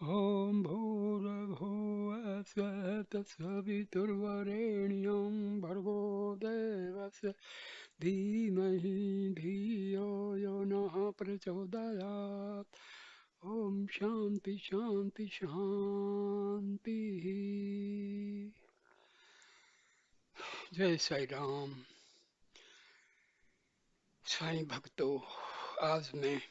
Om Bhurabhuva Tatsaviturvarenyam Bhargo Devasya Dhimahi Dhiyo Yonaha Prachodayat. Om Shanti Shanti Shanti. जय साई राम। साईं भक्तों, आज मैं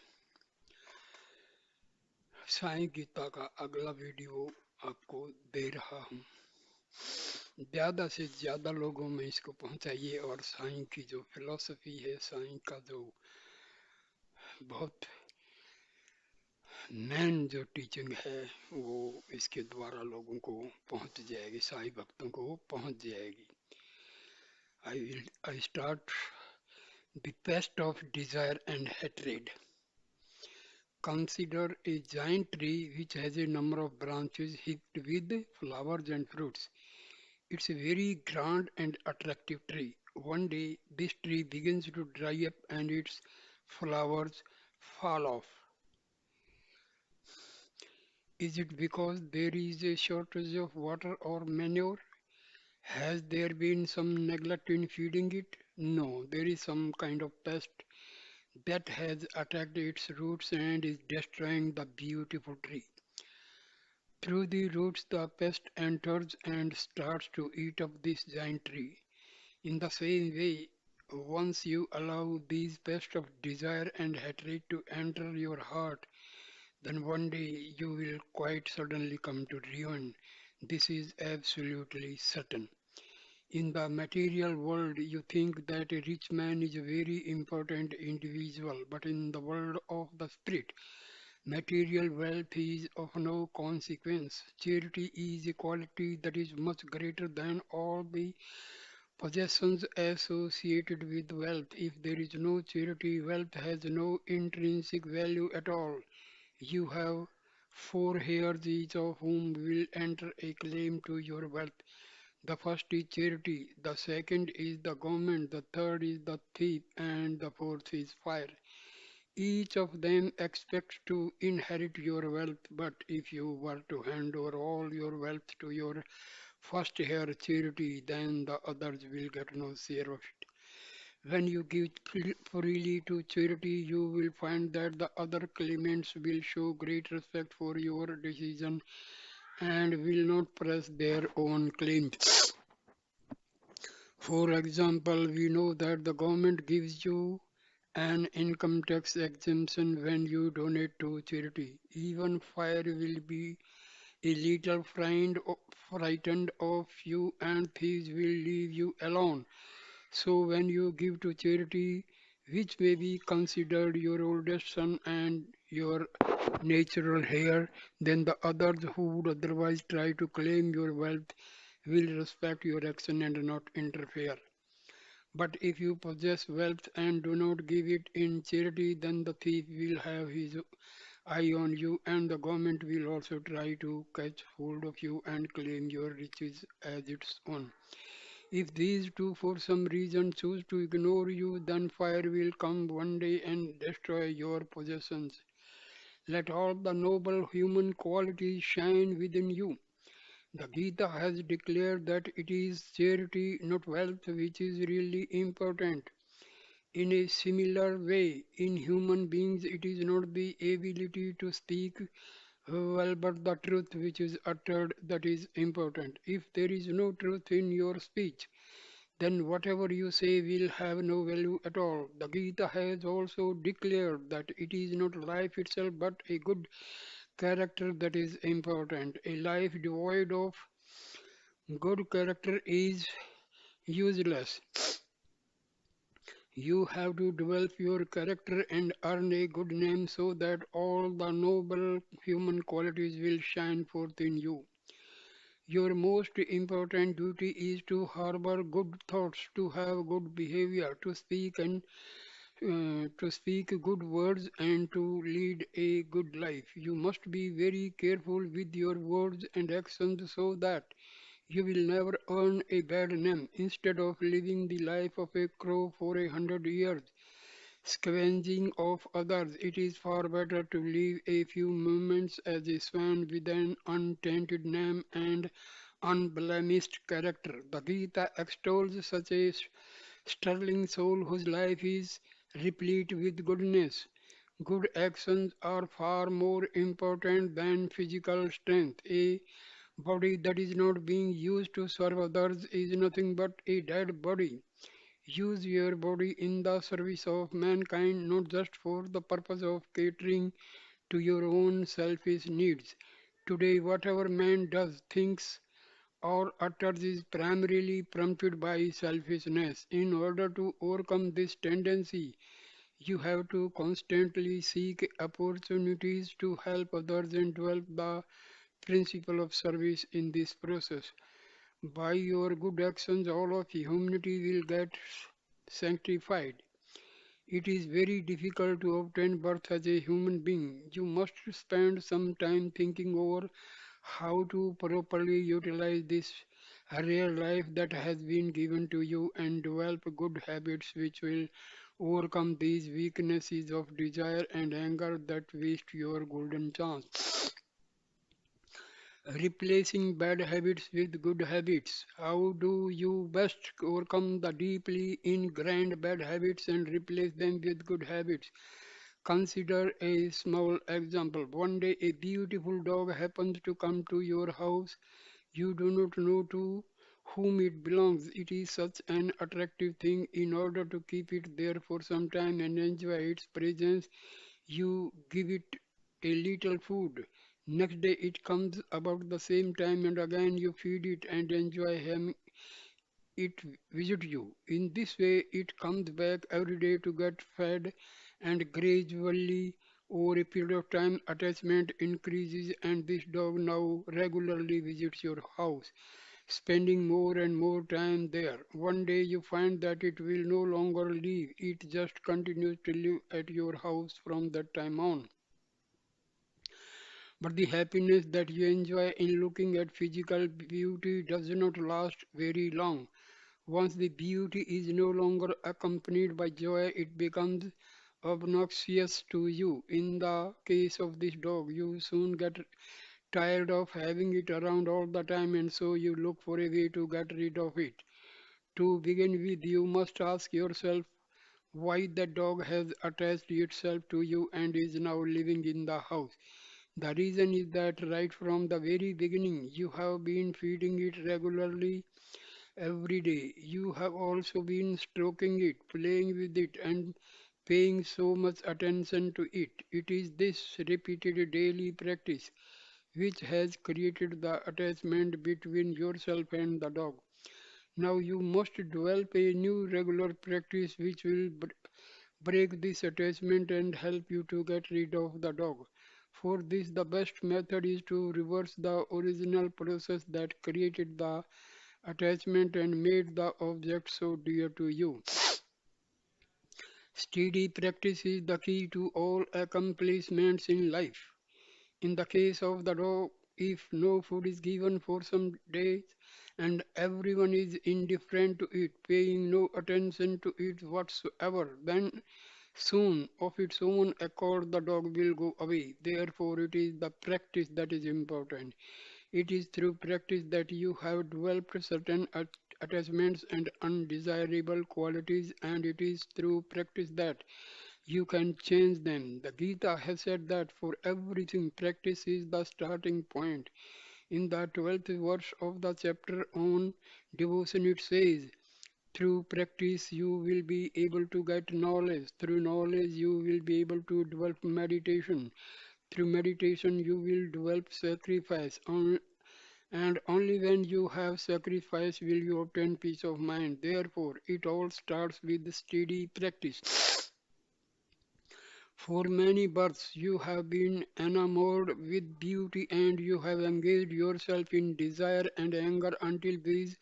साईं गीता का अगला वीडियो आपको दे रहा हूँ। ज्यादा से ज्यादा लोगों में इसको पहुंचाइए और साईं की जो फिलॉसफी है, साईं का जो बहुत मेन जो टीचिंग है, वो इसके द्वारा लोगों को पहुंच जाएगी, साईं भक्तों को पहुंच जाएगी। I start the pest of desire and hatred. Consider a giant tree which has a number of branches heaped with flowers and fruits. It's a very grand and attractive tree. One day, this tree begins to dry up and its flowers fall off. Is it because there is a shortage of water or manure? Has there been some neglect in feeding it? No, there is some kind of pest that has attacked its roots and is destroying the beautiful tree. Through the roots, the pest enters and starts to eat up this giant tree. In the same way, once you allow these pests of desire and hatred to enter your heart, then one day you will quite suddenly come to ruin. This is absolutely certain. In the material world, you think that a rich man is a very important individual, but in the world of the spirit, material wealth is of no consequence. Charity is a quality that is much greater than all the possessions associated with wealth. If there is no charity, wealth has no intrinsic value at all. You have four heirs, each of whom will enter a claim to your wealth. The first is charity, the second is the government, the third is the thief, and the fourth is fire. Each of them expects to inherit your wealth, but if you were to hand over all your wealth to your first heir charity, then the others will get no share of it. When you give freely to charity, you will find that the other claimants will show great respect for your decision and will not press their own claims. For example, we know that the government gives you an income tax exemption when you donate to charity. Even fire will be a little frightened of you and thieves will leave you alone. So when you give to charity, which may be considered your oldest son and your natural heir, then the others who would otherwise try to claim your wealth will respect your action and not interfere. But if you possess wealth and do not give it in charity, then the thief will have his eye on you, and the government will also try to catch hold of you and claim your riches as its own. If these two for some reason choose to ignore you, then fire will come one day and destroy your possessions. Let all the noble human qualities shine within you. The Gita has declared that it is charity, not wealth, which is really important. In a similar way, in human beings, it is not the ability to speak well, but the truth which is uttered that is important. If there is no truth in your speech, then whatever you say will have no value at all. The Gita has also declared that it is not life itself but a good character that is important. A life devoid of good character is useless. You have to develop your character and earn a good name so that all the noble human qualities will shine forth in you. Your most important duty is to harbor good thoughts, to have good behavior, to speak good words and to lead a good life. You must be very careful with your words and actions so that you will never earn a bad name. Instead of living the life of a crow for 100 years, scavenging of others. It is far better to live a few moments as a swan with an untainted name and unblemished character. The Gita extols such a sterling soul whose life is replete with goodness. Good actions are far more important than physical strength. A body that is not being used to serve others is nothing but a dead body. Use your body in the service of mankind, not just for the purpose of catering to your own selfish needs. Today, whatever man does, thinks, or utters is primarily prompted by selfishness. In order to overcome this tendency, you have to constantly seek opportunities to help others and develop the principle of service in this process. By your good actions, all of humanity will get sanctified. It is very difficult to obtain birth as a human being. You must spend some time thinking over how to properly utilize this rare life that has been given to you and develop good habits which will overcome these weaknesses of desire and anger that waste your golden chance. Replacing bad habits with good habits. How do you best overcome the deeply ingrained bad habits and replace them with good habits? Consider a small example. One day, a beautiful dog happens to come to your house. You do not know to whom it belongs. It is such an attractive thing. In order to keep it there for some time and enjoy its presence, you give it a little food. Next day it comes about the same time and again you feed it and enjoy having it visit you. In this way it comes back every day to get fed and gradually over a period of time attachment increases and this dog now regularly visits your house, spending more and more time there. One day you find that it will no longer leave, it just continues to live at your house from that time on. But the happiness that you enjoy in looking at physical beauty does not last very long. Once the beauty is no longer accompanied by joy, it becomes obnoxious to you. In the case of this dog, you soon get tired of having it around all the time and so you look for a way to get rid of it. To begin with, you must ask yourself why the dog has attached itself to you and is now living in the house. The reason is that right from the very beginning, you have been feeding it regularly every day. You have also been stroking it, playing with it, and paying so much attention to it. It is this repeated daily practice which has created the attachment between yourself and the dog. Now you must develop a new regular practice which will break this attachment and help you to get rid of the dog. For this, the best method is to reverse the original process that created the attachment and made the object so dear to you. Steady practice is the key to all accomplishments in life. In the case of the dog, if no food is given for some days and everyone is indifferent to it, paying no attention to it whatsoever, then soon of its own accord the dog will go away. Therefore, it is the practice that is important. It is through practice that you have developed certain attachments and undesirable qualities, and it is through practice that you can change them. The Gita has said that for everything, practice is the starting point. In the 12th verse of the chapter on devotion, it says, through practice, you will be able to get knowledge. Through knowledge, you will be able to develop meditation. Through meditation, you will develop sacrifice. And only when you have sacrifice will you obtain peace of mind. Therefore, it all starts with steady practice. For many births, you have been enamored with beauty and you have engaged yourself in desire and anger until these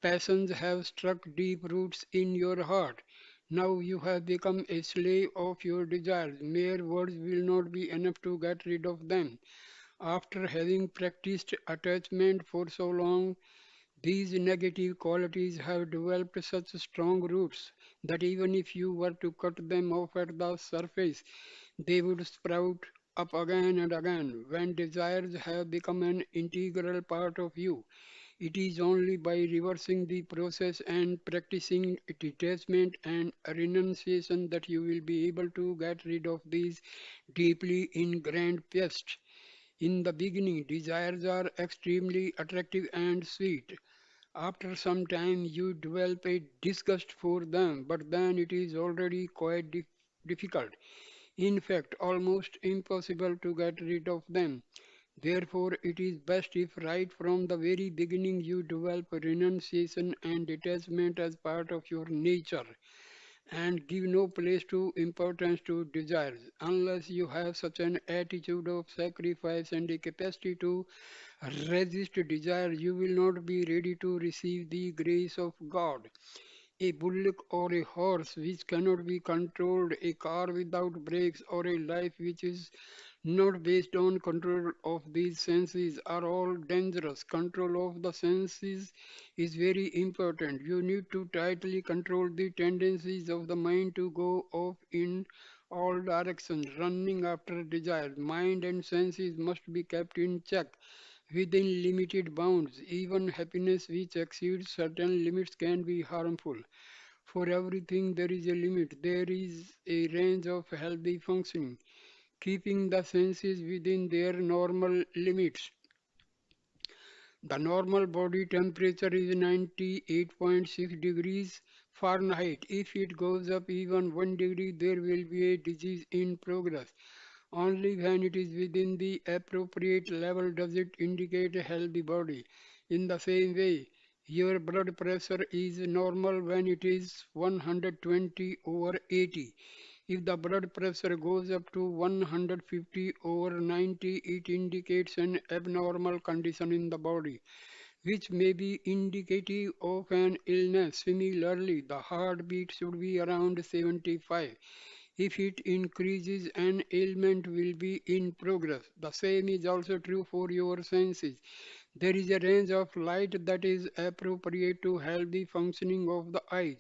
passions have struck deep roots in your heart. Now you have become a slave of your desires. Mere words will not be enough to get rid of them. After having practiced attachment for so long, These negative qualities have developed such strong roots that even if you were to cut them off at the surface, they would sprout up again and again. When desires have become an integral part of you, it is only by reversing the process and practicing detachment and renunciation that you will be able to get rid of these deeply ingrained pests. In the beginning, desires are extremely attractive and sweet. After some time, you develop a disgust for them, but then it is already quite difficult. In fact, almost impossible to get rid of them. Therefore, it is best if right from the very beginning you develop renunciation and detachment as part of your nature and give no place to importance to desires. Unless you have such an attitude of sacrifice and a capacity to resist desire, you will not be ready to receive the grace of God. A bullock or a horse which cannot be controlled, a car without brakes, or a life which is not based on control of these senses are all dangerous. Control of the senses is very important. You need to tightly control the tendencies of the mind to go off in all directions, running after desires. Mind and senses must be kept in check within limited bounds. Even happiness which exceeds certain limits can be harmful. For everything there is a limit. There is a range of healthy functioning. Keeping the senses within their normal limits. The normal body temperature is 98.6 degrees Fahrenheit. If it goes up even 1 degree, there will be a disease in progress. Only when it is within the appropriate level does it indicate a healthy body. In the same way, your blood pressure is normal when it is 120 over 80. If the blood pressure goes up to 150 over 90, it indicates an abnormal condition in the body, which may be indicative of an illness. Similarly, the heartbeat should be around 75. If it increases, an ailment will be in progress. The same is also true for your senses. There is a range of light that is appropriate to healthy functioning of the eyes.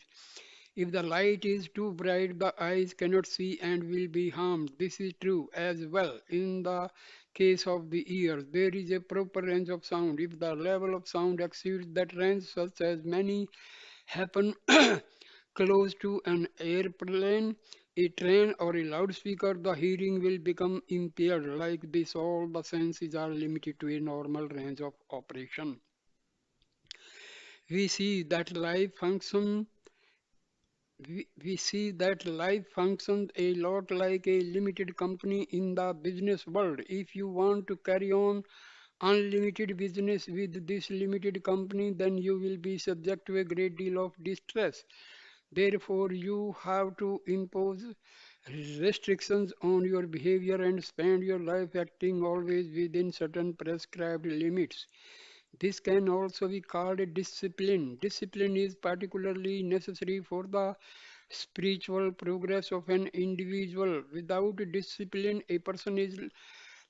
If the light is too bright, the eyes cannot see and will be harmed. This is true as well in the case of the ears. There is a proper range of sound. If the level of sound exceeds that range, such as many happen close to an airplane, a train, or a loudspeaker, the hearing will become impaired. Like this, all the senses are limited to a normal range of operation. We see that life function we see that life functions a lot like a limited company in the business world. If you want to carry on unlimited business with this limited company, then you will be subject to a great deal of distress. Therefore, you have to impose restrictions on your behavior and spend your life acting always within certain prescribed limits. This can also be called a discipline. Discipline is particularly necessary for the spiritual progress of an individual. Without discipline, a person is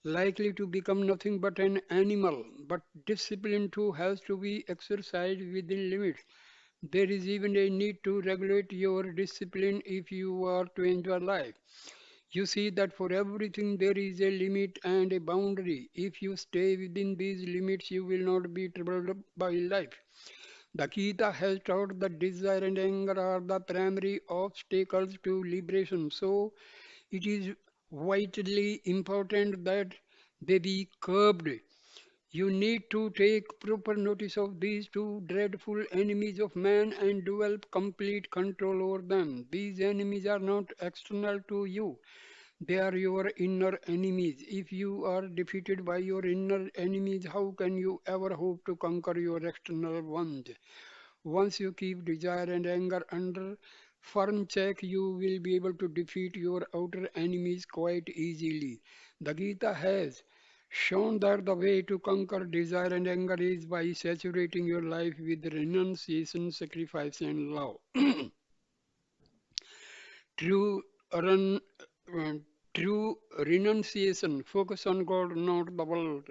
likely to become nothing but an animal. But discipline too has to be exercised within limits. There is even a need to regulate your discipline if you are to enjoy life. You see that for everything there is a limit and a boundary. If you stay within these limits, you will not be troubled by life. The Gita has taught that desire and anger are the primary obstacles to liberation. So it is vitally important that they be curbed. You need to take proper notice of these two dreadful enemies of man and develop complete control over them. These enemies are not external to you. They are your inner enemies. If you are defeated by your inner enemies, how can you ever hope to conquer your external ones? Once you keep desire and anger under firm check, you will be able to defeat your outer enemies quite easily. The Gita has shown that the way to conquer desire and anger is by saturating your life with renunciation, sacrifice, and love. True, run, uh, true renunciation, focus on God, not the world.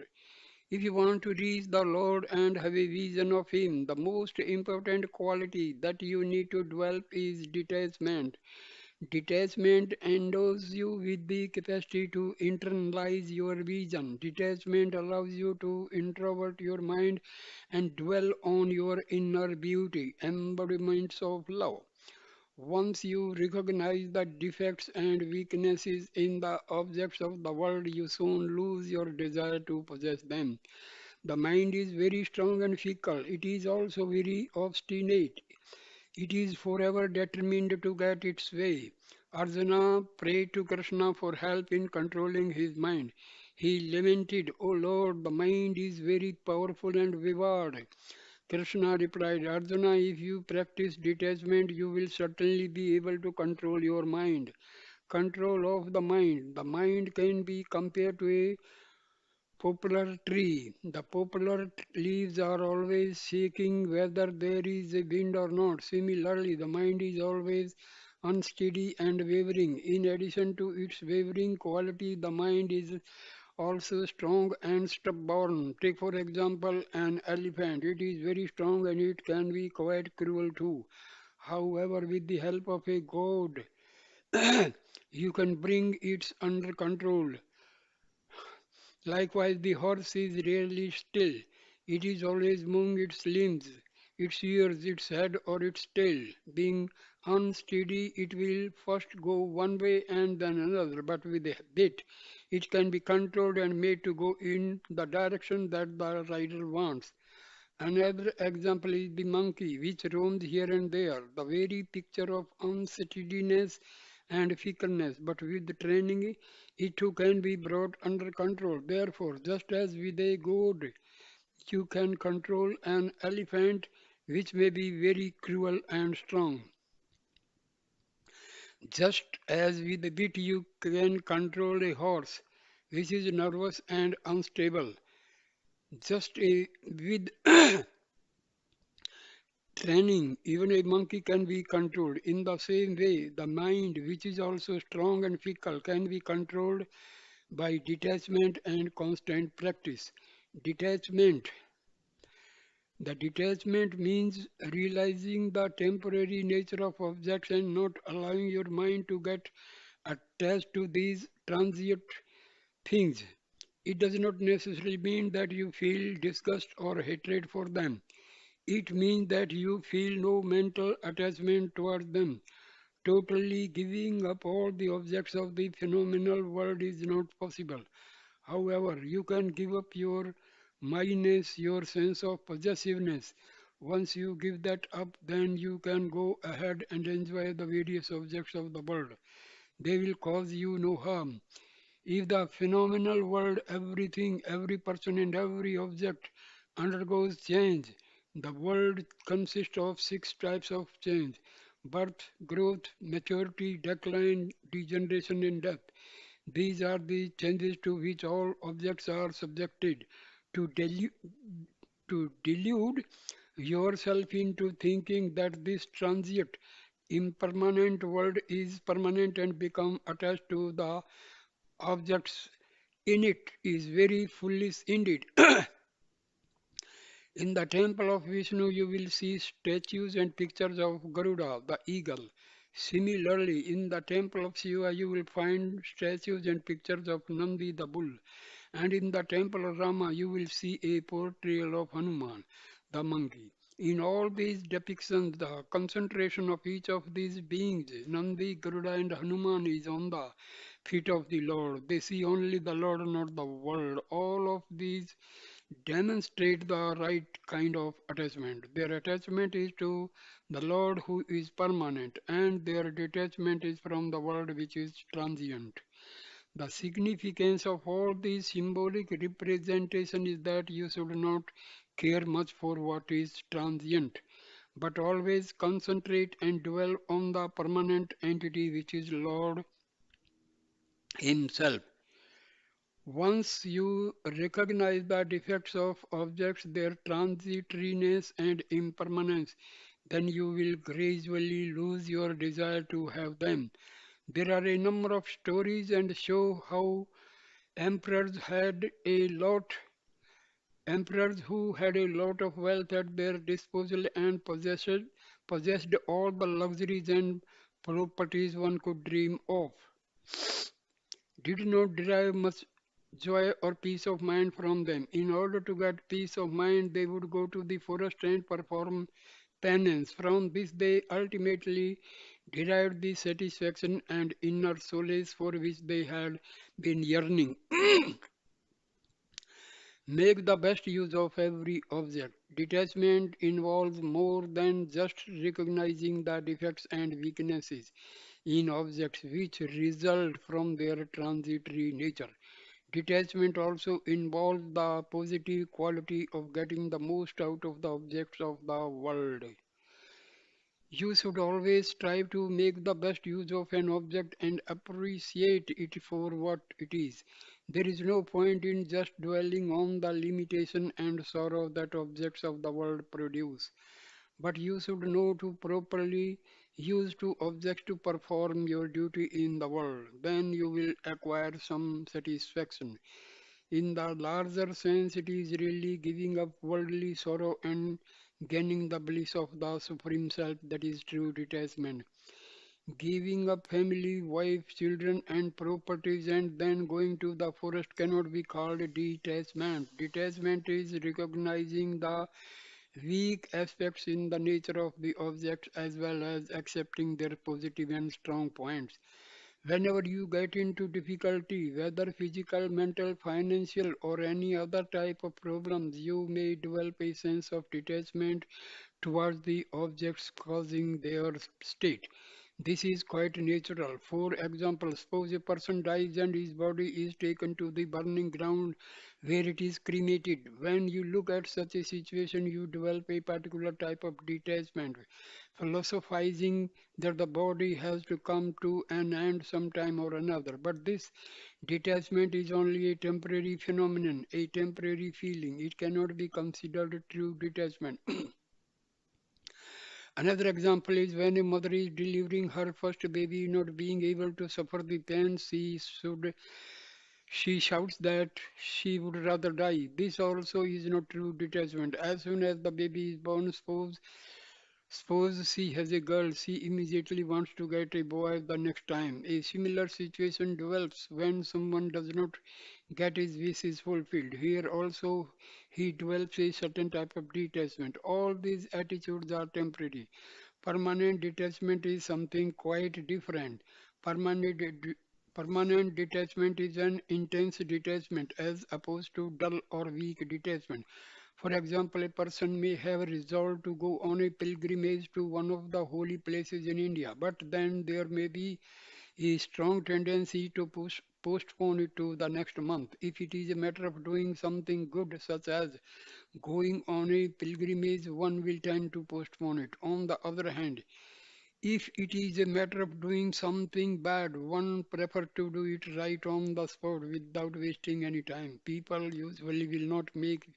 If you want to reach the Lord and have a vision of Him, the most important quality that you need to develop is detachment. Detachment endows you with the capacity to internalize your vision. Detachment allows you to introvert your mind and dwell on your inner beauty, embodiments of love. Once you recognize the defects and weaknesses in the objects of the world, you soon lose your desire to possess them. The mind is very strong and fickle. It is also very obstinate. It is forever determined to get its way. Arjuna prayed to Krishna for help in controlling his mind. He lamented, O Lord, the mind is very powerful and vivid. Krishna replied, Arjuna, if you practice detachment, you will certainly be able to control your mind. Control of the mind. The mind can be compared to a poplar tree. The poplar leaves are always shaking whether there is a wind or not. Similarly, the mind is always unsteady and wavering. In addition to its wavering quality, the mind is also strong and stubborn. Take, for example, an elephant. It is very strong and it can be quite cruel too. However, with the help of a god, you can bring it under control. Likewise, the horse is rarely still. It is always moving its limbs, its ears, its head, or its tail. Being unsteady, it will first go one way and then another, but with a bit, it can be controlled and made to go in the direction that the rider wants. Another example is the monkey, which roams here and there, the very picture of unsteadiness and fickleness. But with training, it too can be brought under control. Therefore, just as with a goad, you can control an elephant, which may be very cruel and strong. Just as with a bit, you can control a horse, which is nervous and unstable. Just with training, even a monkey can be controlled. In the same way, the mind, which is also strong and fickle, can be controlled by detachment and constant practice. Detachment. The detachment means realizing the temporary nature of objects and not allowing your mind to get attached to these transient things. It does not necessarily mean that you feel disgust or hatred for them. It means that you feel no mental attachment towards them. Totally giving up all the objects of the phenomenal world is not possible. However, you can give up your minus, your sense of possessiveness. Once you give that up, then you can go ahead and enjoy the various objects of the world. They will cause you no harm. If the phenomenal world, everything, every person, and every object undergoes change, the world consists of six types of change: birth, growth, maturity, decline, degeneration, and death. These are the changes to which all objects are subjected. To, delu- to delude yourself into thinking that this transient, impermanent world is permanent and become attached to the objects in it is very foolish indeed. In the temple of Vishnu, you will see statues and pictures of Garuda, the eagle. Similarly, in the temple of Shiva, you will find statues and pictures of Nandi, the bull. And in the temple of Rama, you will see a portrayal of Hanuman, the monkey. In all these depictions, the concentration of each of these beings, Nandi, Garuda, and Hanuman, is on the feet of the Lord. They see only the Lord, not the world. All of these demonstrate the right kind of attachment. Their attachment is to the Lord who is permanent, and their detachment is from the world which is transient. The significance of all these symbolic representation is that you should not care much for what is transient, but always concentrate and dwell on the permanent entity which is Lord Himself. Once you recognize the defects of objects, their transitoriness and impermanence, then you will gradually lose your desire to have them. There are a number of stories and show how emperors had a lot Emperors who had a lot of wealth at their disposal and possessed all the luxuries and properties one could dream of did not derive much joy or peace of mind from them. In order to get peace of mind, they would go to the forest and perform penance. From this, they ultimately derived the satisfaction and inner solace for which they had been yearning. Make the best use of every object. Detachment involves more than just recognizing the defects and weaknesses in objects which result from their transitory nature. Detachment also involves the positive quality of getting the most out of the objects of the world. You should always strive to make the best use of an object and appreciate it for what it is. There is no point in just dwelling on the limitation and sorrow that objects of the world produce. But you should know to properly use two objects to perform your duty in the world. Then you will acquire some satisfaction. In the larger sense, it is really giving up worldly sorrow and gaining the bliss of the Supreme Self that is true detachment. Giving up family, wife, children, and properties and then going to the forest cannot be called detachment. Detachment is recognizing the weak aspects in the nature of the objects as well as accepting their positive and strong points. Whenever you get into difficulty, whether physical, mental, financial, or any other type of problems, you may develop a sense of detachment towards the objects causing their state. This is quite natural. For example, suppose a person dies and his body is taken to the burning ground where it is cremated. When you look at such a situation, you develop a particular type of detachment, philosophizing that the body has to come to an end sometime or another. But this detachment is only a temporary phenomenon, a temporary feeling. It cannot be considered true detachment. Another example is when a mother is delivering her first baby, not being able to suffer the pain she shouts that she would rather die. This also is not true detachment. As soon as the baby is born, suppose she has a girl, she immediately wants to get a boy the next time. A similar situation develops when someone does not get his wishes fulfilled. Here also he develops a certain type of detachment. All these attitudes are temporary. Permanent detachment is something quite different. Permanent, de- Permanent detachment is an intense detachment as opposed to dull or weak detachment. For example, a person may have resolved to go on a pilgrimage to one of the holy places in India, but then there may be a strong tendency to postpone it to the next month. If it is a matter of doing something good, such as going on a pilgrimage, one will tend to postpone it. On the other hand, if it is a matter of doing something bad, one prefers to do it right on the spot without wasting any time. People usually will not make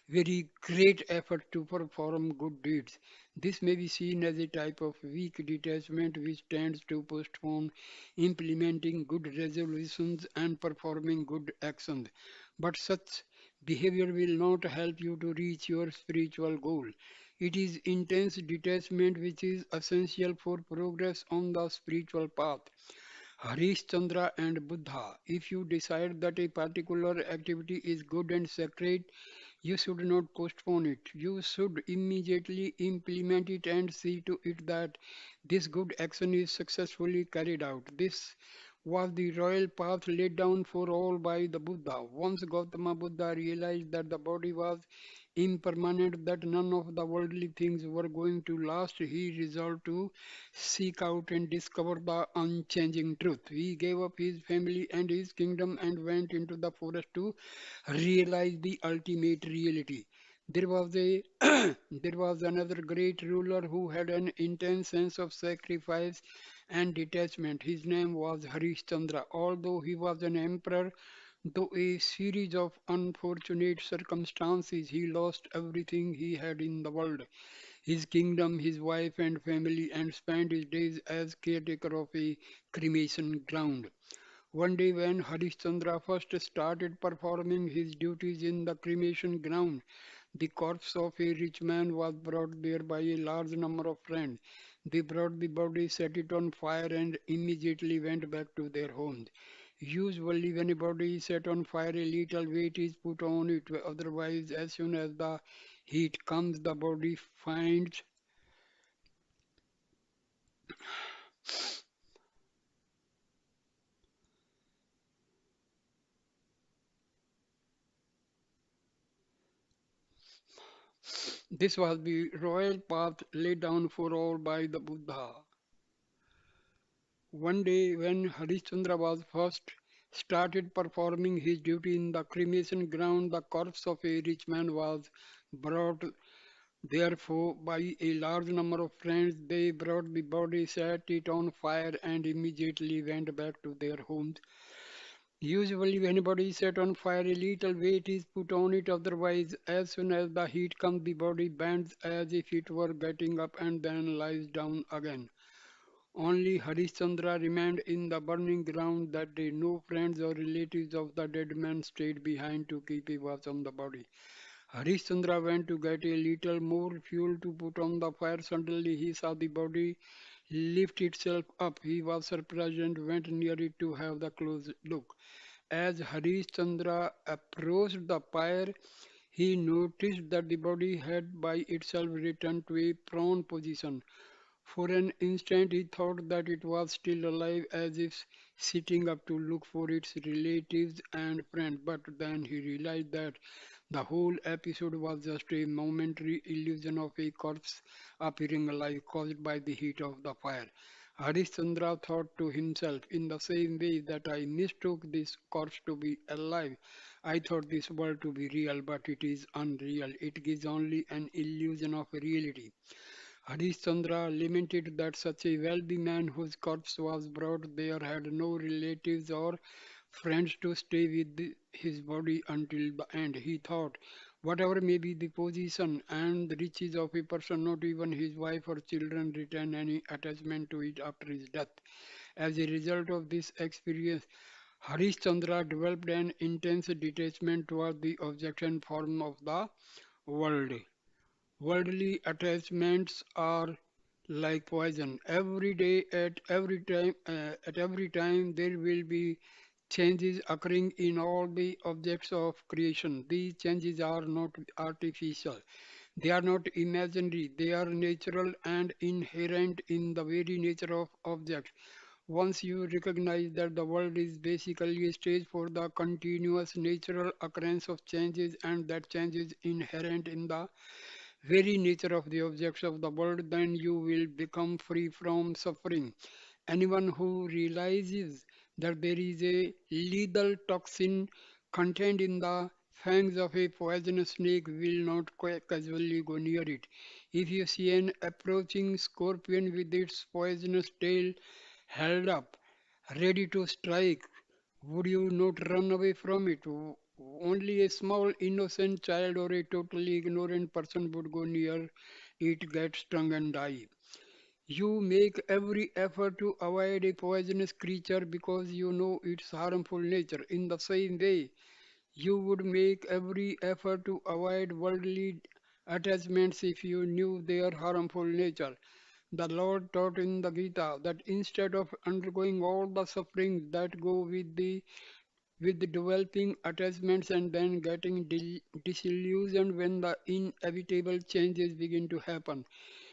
very great effort to perform good deeds. This may be seen as a type of weak detachment which tends to postpone implementing good resolutions and performing good actions. But such behavior will not help you to reach your spiritual goal. It is intense detachment which is essential for progress on the spiritual path. Harish Chandra and Buddha. If you decide that a particular activity is good and sacred, you should not postpone it. You should immediately implement it and see to it that this good action is successfully carried out. This was the royal path laid down for all by the Buddha. Once Gautama Buddha realized that the body was impermanent, that none of the worldly things were going to last, he resolved to seek out and discover the unchanging truth. He gave up his family and his kingdom and went into the forest to realize the ultimate reality. There was a there was another great ruler who had an intense sense of sacrifice and detachment. His name was Harish Chandra. Although he was an emperor, through a series of unfortunate circumstances, he lost everything he had in the world, his kingdom, his wife and family, and spent his days as caretaker of a cremation ground. One day when Harishchandra first started performing his duties in the cremation ground, the corpse of a rich man was brought there by a large number of friends. They brought the body, set it on fire, and immediately went back to their homes. Usually, when a body is set on fire, a little weight is put on it. Otherwise, as soon as the heat comes, the body finds. This was the royal path laid down for all by the Buddha. One day, when Harishchandra was first started performing his duty in the cremation ground, the corpse of a rich man was brought. Therefore, by a large number of friends, they brought the body, set it on fire, and immediately went back to their homes. Usually, when a body is set on fire, a little weight is put on it. Otherwise, as soon as the heat comes, the body bends as if it were getting up and then lies down again. Only Harishchandra remained in the burning ground that day. No friends or relatives of the dead man stayed behind to keep a watch on the body. Harishchandra went to get a little more fuel to put on the fire. Suddenly he saw the body lift itself up. He was surprised and went near it to have the close look. As Harishchandra approached the pyre, he noticed that the body had by itself returned to a prone position. For an instant he thought that it was still alive, as if sitting up to look for its relatives and friends, but then he realized that the whole episode was just a momentary illusion of a corpse appearing alive caused by the heat of the fire. Harishchandra thought to himself, in the same way that I mistook this corpse to be alive, I thought this world to be real, but it is unreal. It gives only an illusion of reality. Harishchandra lamented that such a wealthy man whose corpse was brought there had no relatives or friends to stay with his body until the end. He thought, whatever may be the position and the riches of a person, not even his wife or children retain any attachment to it after his death. As a result of this experience, Harishchandra developed an intense detachment toward the object and form of the world. Worldly attachments are like poison. Every day, at every time, there will be changes occurring in all the objects of creation. These changes are not artificial. They are not imaginary. They are natural and inherent in the very nature of objects. Once you recognize that the world is basically a stage for the continuous natural occurrence of changes and that change is inherent in the very nature of the objects of the world, then you will become free from suffering. Anyone who realizes that there is a lethal toxin contained in the fangs of a poisonous snake will not casually go near it. If you see an approaching scorpion with its poisonous tail held up, ready to strike, would you not run away from it? Only a small innocent child or a totally ignorant person would go near it, get stung and die. You make every effort to avoid a poisonous creature because you know its harmful nature. In the same way, you would make every effort to avoid worldly attachments if you knew their harmful nature. The Lord taught in the Gita that instead of undergoing all the sufferings that go with the developing attachments and then getting disillusioned when the inevitable changes begin to happen,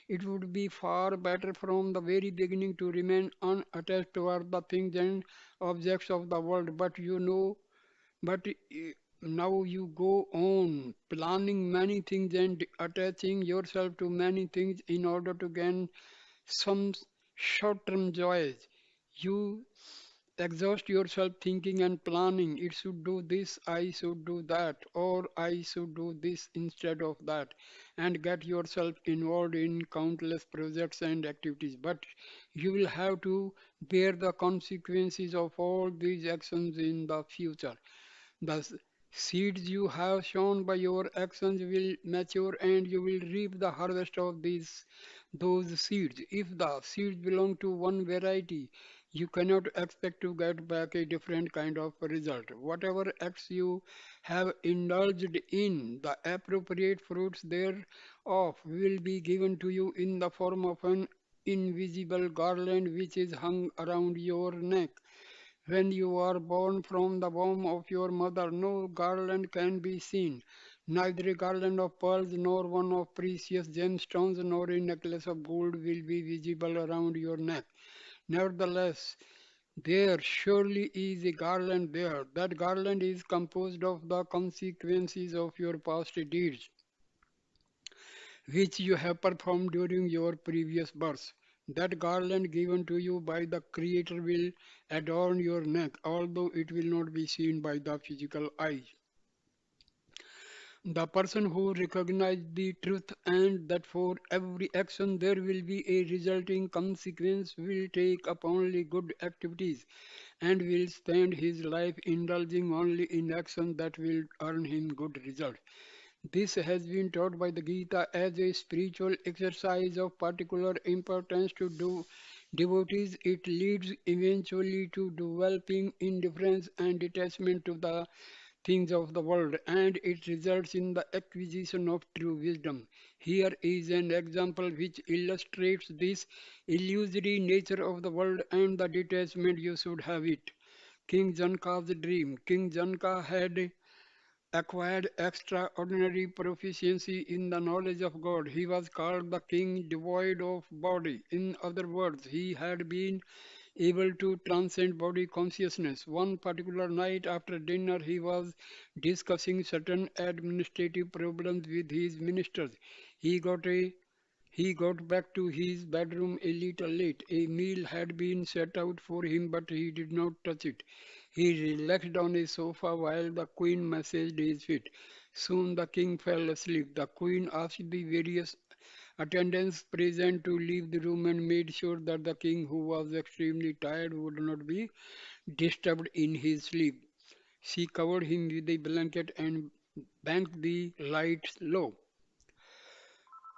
it would be far better from the very beginning to remain unattached toward the things and objects of the world. But now you go on planning many things and attaching yourself to many things in order to gain some short-term joys. You exhaust yourself thinking and planning. It should do this, I should do that, or I should do this instead of that, and get yourself involved in countless projects and activities. But you will have to bear the consequences of all these actions in the future. The seeds you have sown by your actions will mature and you will reap the harvest of those seeds. If the seeds belong to one variety, You cannot expect to get back a different kind of result. Whatever acts you have indulged in, the appropriate fruits thereof will be given to you in the form of an invisible garland which is hung around your neck. When you are born from the womb of your mother, no garland can be seen, neither a garland of pearls, nor one of precious gemstones, nor a necklace of gold will be visible around your neck. Nevertheless, there surely is a garland there. That garland is composed of the consequences of your past deeds, which you have performed during your previous births. That garland given to you by the Creator will adorn your neck, although it will not be seen by the physical eye. The person who recognizes the truth and that for every action there will be a resulting consequence will take up only good activities and will spend his life indulging only in actions that will earn him good results. This has been taught by the Gita as a spiritual exercise of particular importance to devotees. It leads eventually to developing indifference and detachment to the things of the world, and it results in the acquisition of true wisdom. Here is an example which illustrates this illusory nature of the world and the detachment you should have it. King Janka's dream. King Janka had acquired extraordinary proficiency in the knowledge of God. He was called the king devoid of body. In other words, he had been able to transcend body consciousness. One particular night after dinner, he was discussing certain administrative problems with his ministers. He got a he got back to his bedroom a little late. A meal had been set out for him, but he did not touch it. He relaxed on a sofa while the queen massaged his feet. Soon the king fell asleep. The queen asked the various attendants present to leave the room and made sure that the king, who was extremely tired, would not be disturbed in his sleep. She covered him with a blanket and banked the lights low,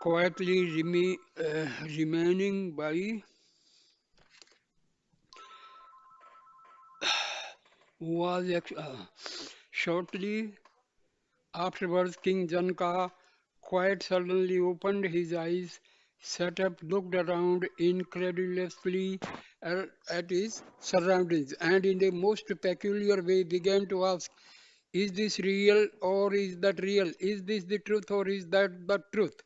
quietly remaining by was shortly afterwards. King Janka quite suddenly opened his eyes, sat up, looked around incredulously at his surroundings, and in a most peculiar way began to ask, is this real or is that real? Is this the truth or is that the truth?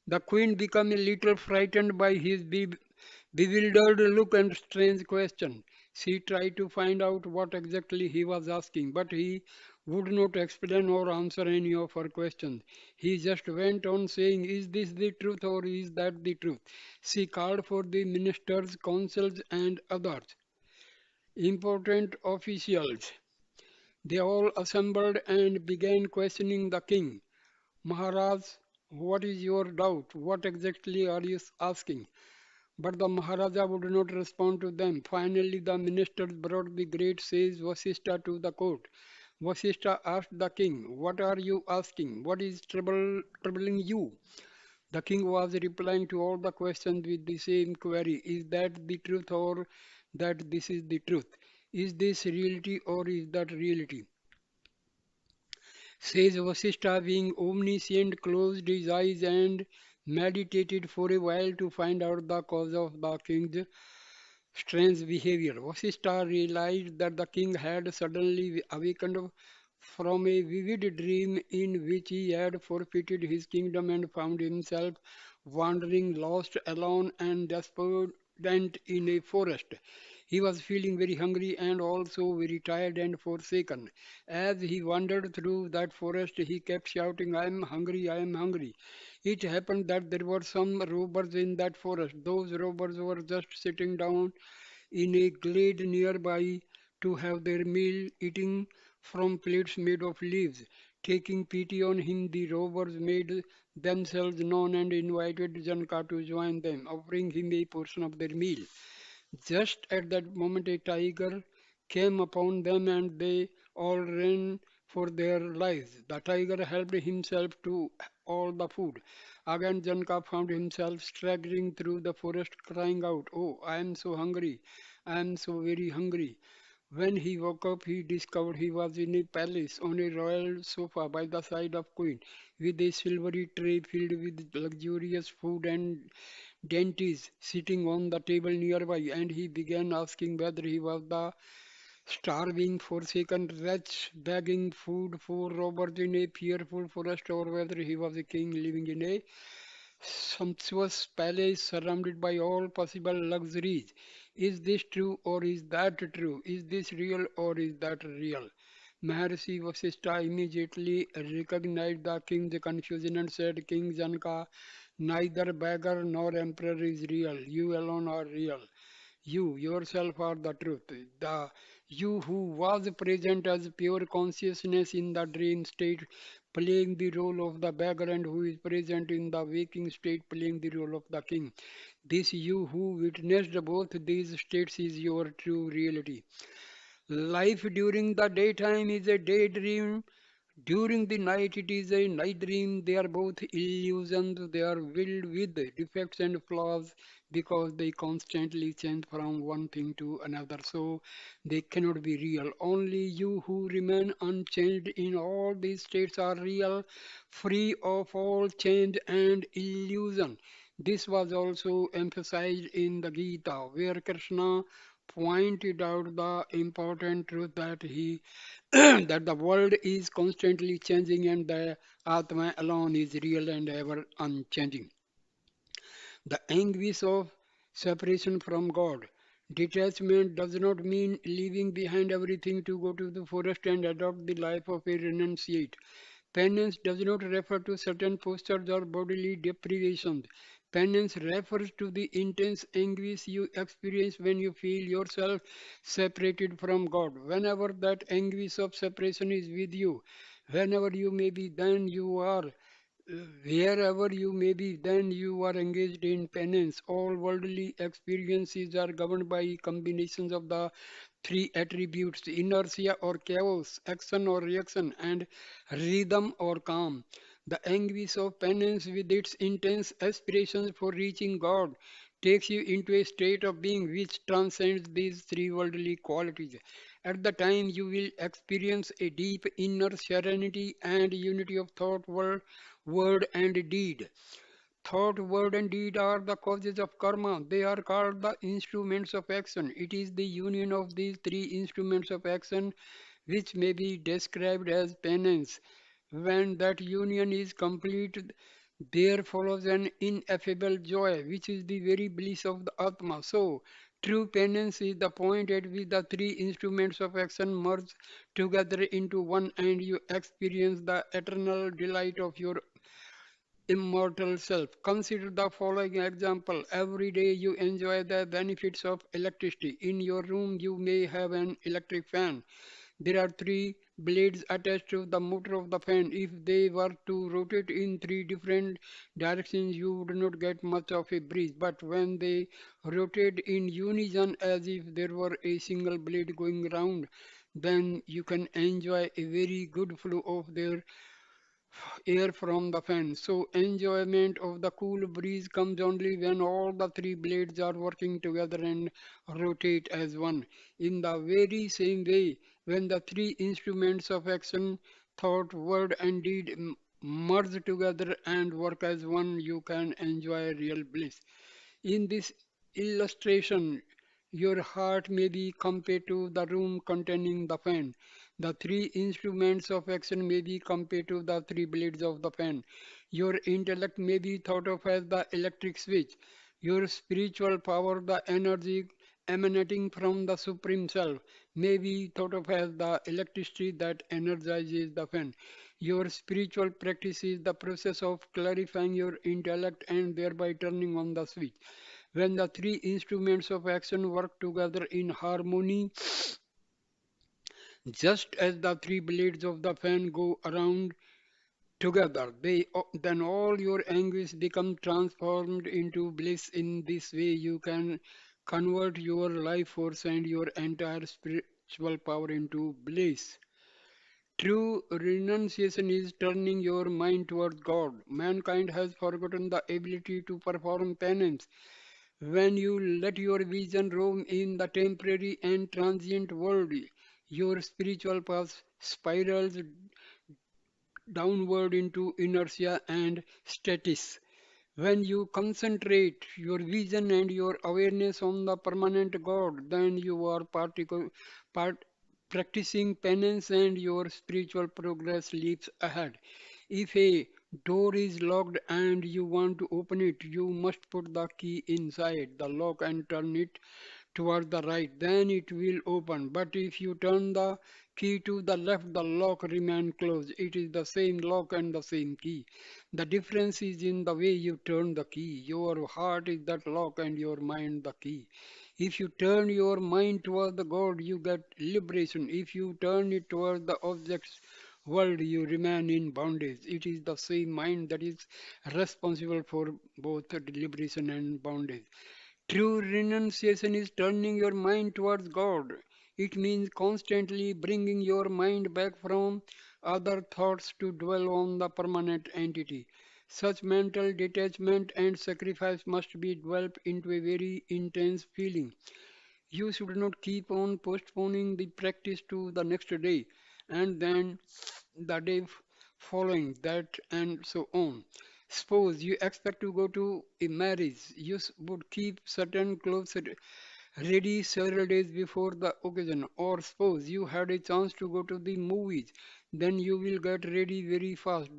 The queen became a little frightened by his bewildered look and strange question. She tried to find out what exactly he was asking, but he would not explain or answer any of her questions. He just went on saying, is this the truth or is that the truth? She called for the ministers, consuls, and others, important officials. They all assembled and began questioning the king. Maharaj, what is your doubt? What exactly are you asking? But the Maharaja would not respond to them. Finally, the ministers brought the great sage Vasishtha to the court. Vasishtha asked the king, what are you asking? What is troubling you? The king was replying to all the questions with the same query. Is that the truth or that this is the truth? Is this reality or is that reality? Says Vasishtha, being omniscient, closed his eyes and meditated for a while to find out the cause of the king's strange behavior. Vasishtha realized that the king had suddenly awakened from a vivid dream in which he had forfeited his kingdom and found himself wandering lost, alone, and despondent in a forest. He was feeling very hungry and also very tired and forsaken. As he wandered through that forest, he kept shouting, I am hungry, I am hungry. It happened that there were some robbers in that forest. Those robbers were just sitting down in a glade nearby to have their meal, eating from plates made of leaves. Taking pity on him, the robbers made themselves known and invited Janka to join them, offering him a portion of their meal. Just at that moment, a tiger came upon them and they all ran for their lives. The tiger helped himself to all the food. Again, Janka found himself staggering through the forest, crying out, "Oh, I am so hungry! I am so very hungry!" When he woke up, he discovered he was in a palace on a royal sofa by the side of Queen, with a silvery tray filled with luxurious food and dainties sitting on the table nearby, and he began asking whether he was the starving, forsaken wretch begging food for robbers in a fearful forest, or whether he was a king living in a sumptuous palace surrounded by all possible luxuries. Is this true or is that true? Is this real or is that real? Maharshi Vasishtha immediately recognized the king's confusion and said, King Janaka, neither beggar nor emperor is real. You alone are real. You yourself are the truth. The you who was present as pure consciousness in the dream state, playing the role of the beggar, and who is present in the waking state, playing the role of the king. This you who witnessed both these states is your true reality. Life during the daytime is a daydream. During the night, it is a night dream. They are both illusions. They are filled with defects and flaws because they constantly change from one thing to another. So they cannot be real. Only you who remain unchanged in all these states are real, free of all change and illusion. This was also emphasized in the Gita, where Krishna pointed out the important truth that he that the world is constantly changing and the Atma alone is real and ever unchanging. The anguish of separation from God. Detachment does not mean leaving behind everything to go to the forest and adopt the life of a renunciate. Penance does not refer to certain postures or bodily deprivations. Penance refers to the intense anguish you experience when you feel yourself separated from God. Whenever that anguish of separation is with you, whenever you may be, then you are wherever you may be, then you are engaged in penance. All worldly experiences are governed by combinations of the three attributes inertia or chaos, action or reaction, and rhythm or calm. The anguish of penance, with its intense aspirations for reaching God, takes you into a state of being which transcends these three worldly qualities. At the time, you will experience a deep inner serenity and unity of thought, word and deed. Thought, word, and deed are the causes of karma. They are called the instruments of action. It is the union of these three instruments of action which may be described as penance. When that union is complete, there follows an ineffable joy, which is the very bliss of the Atma. So, true penance is the point at which the three instruments of action merge together into one and you experience the eternal delight of your immortal self. Consider the following example. Every day you enjoy the benefits of electricity. In your room, you may have an electric fan. There are three blades attached to the motor of the fan. If they were to rotate in three different directions, you would not get much of a breeze. But when they rotate in unison as if there were a single blade going round, then you can enjoy a very good flow of their air from the fan. So enjoyment of the cool breeze comes only when all the three blades are working together and rotate as one. In the very same way, when the three instruments of action, thought, word and deed merge together and work as one, you can enjoy real bliss. In this illustration, your heart may be compared to the room containing the fan. The three instruments of action may be compared to the three blades of the fan. Your intellect may be thought of as the electric switch. Your spiritual power, the energy emanating from the Supreme Self, may be thought of as the electricity that energizes the fan. Your spiritual practice is the process of clarifying your intellect and thereby turning on the switch. When the three instruments of action work together in harmony, just as the three blades of the fan go around together, then all your anguish become transformed into bliss. In this way, you can convert your life force and your entire spiritual power into bliss. True renunciation is turning your mind towards God. Mankind has forgotten the ability to perform penance. When you let your vision roam in the temporary and transient world, your spiritual path spirals downward into inertia and stasis. When you concentrate your vision and your awareness on the permanent God, then you are part, practicing penance and your spiritual progress leaps ahead. If a door is locked and you want to open it, you must put the key inside the lock and turn it toward the right, then it will open. But if you turn the key to the left, the lock remains closed. It is the same lock and the same key. The difference is in the way you turn the key. Your heart is that lock and your mind the key. If you turn your mind toward the God, you get liberation. If you turn it toward the objects world, you remain in bondage. It is the same mind that is responsible for both liberation and bondage. True renunciation is turning your mind towards God. It means constantly bringing your mind back from other thoughts to dwell on the permanent entity. Such mental detachment and sacrifice must be developed into a very intense feeling. You should not keep on postponing the practice to the next day and then the day following that and so on. Suppose you expect to go to a marriage, you would keep certain clothes ready several days before the occasion. Or suppose you had a chance to go to the movies, then you will get ready very fast.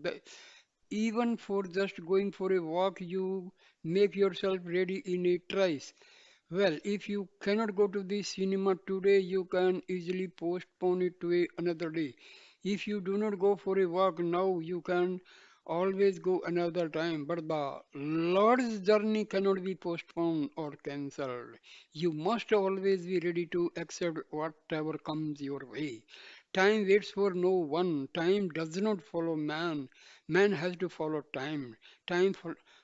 Even for just going for a walk, you make yourself ready in a trice. Well, if you cannot go to the cinema today, you can easily postpone it to another day. If you do not go for a walk now, you can always go another time. But the Lord's journey cannot be postponed or cancelled. You must always be ready to accept whatever comes your way. Time waits for no one. Time does not follow man. Man has to follow time. Time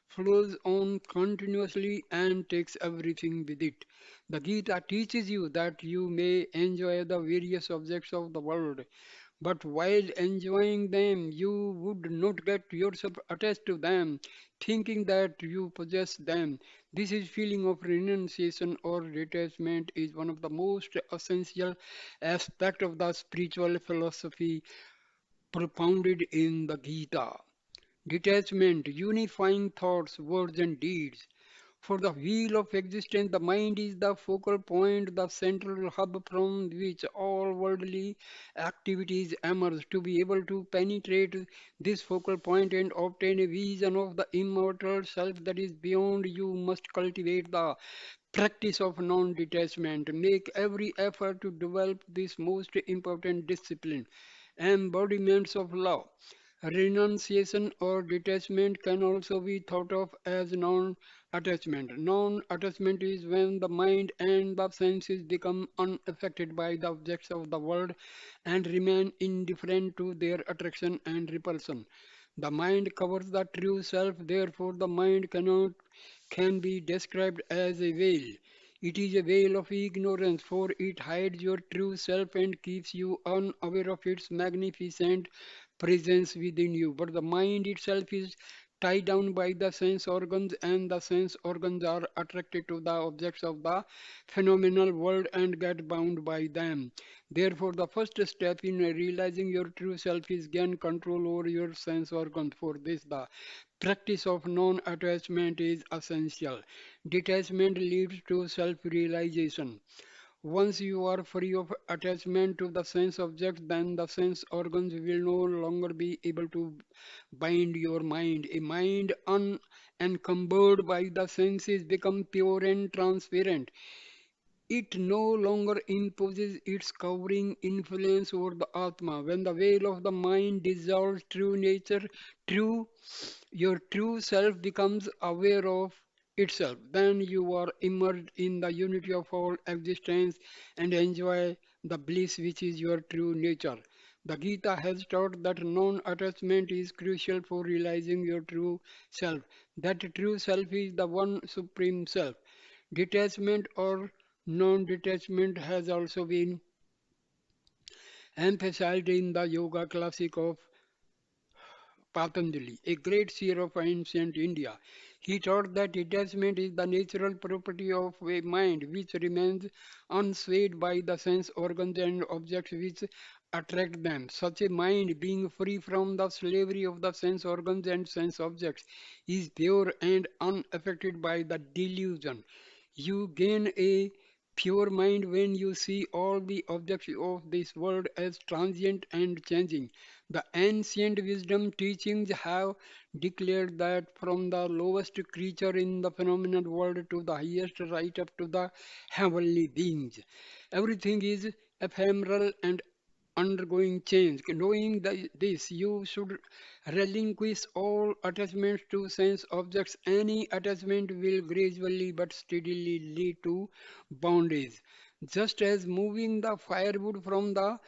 flows on continuously and takes everything with it. The Gita teaches you that you may enjoy the various objects of the world, but while enjoying them, you would not get yourself attached to them, thinking that you possess them. This is feeling of renunciation or detachment is one of the most essential aspect of the spiritual philosophy propounded in the Gita. Detachment, unifying thoughts, words, and deeds. For the wheel of existence, the mind is the focal point, the central hub from which all worldly activities emerge. To be able to penetrate this focal point and obtain a vision of the immortal self that is beyond, you must cultivate the practice of non detachment. Make every effort to develop this most important discipline. Embodiments of love. Renunciation or detachment can also be thought of as non attachment. Non attachment is when the mind and the senses become unaffected by the objects of the world and remain indifferent to their attraction and repulsion. The mind covers the true self, therefore, the mind can be described as a veil. It is a veil of ignorance, for it hides your true self and keeps you unaware of its magnificent presence within you. But the mind itself is tied down by the sense organs, and the sense organs are attracted to the objects of the phenomenal world and get bound by them. Therefore, the first step in realizing your true self is gain control over your sense organs. For this, the practice of non attachment is essential. Detachment leads to self realization. Once you are free of attachment to the sense object, then the sense organs will no longer be able to bind your mind. A mind unencumbered by the senses becomes pure and transparent. It no longer imposes its covering influence over the Atma. When the veil of the mind dissolves, true your true self becomes aware of itself. Then you are immersed in the unity of all existence and enjoy the bliss which is your true nature. The Gita has taught that non attachment is crucial for realizing your true self. That true self is the one supreme self. Detachment or non detachment has also been emphasized in the yoga classic of Patanjali, a great seer of ancient India. He taught that detachment is the natural property of a mind which remains unswayed by the sense organs and objects which attract them. Such a mind, being free from the slavery of the sense organs and sense objects, is pure and unaffected by the delusion. You gain a pure mind when you see all the objects of this world as transient and changing. The ancient wisdom teachings have declared that from the lowest creature in the phenomenal world to the highest right up to the heavenly beings, everything is ephemeral and undergoing change. Knowing this, you should relinquish all attachments to sense objects. Any attachment will gradually but steadily lead to bondage. Just as moving the firewood from the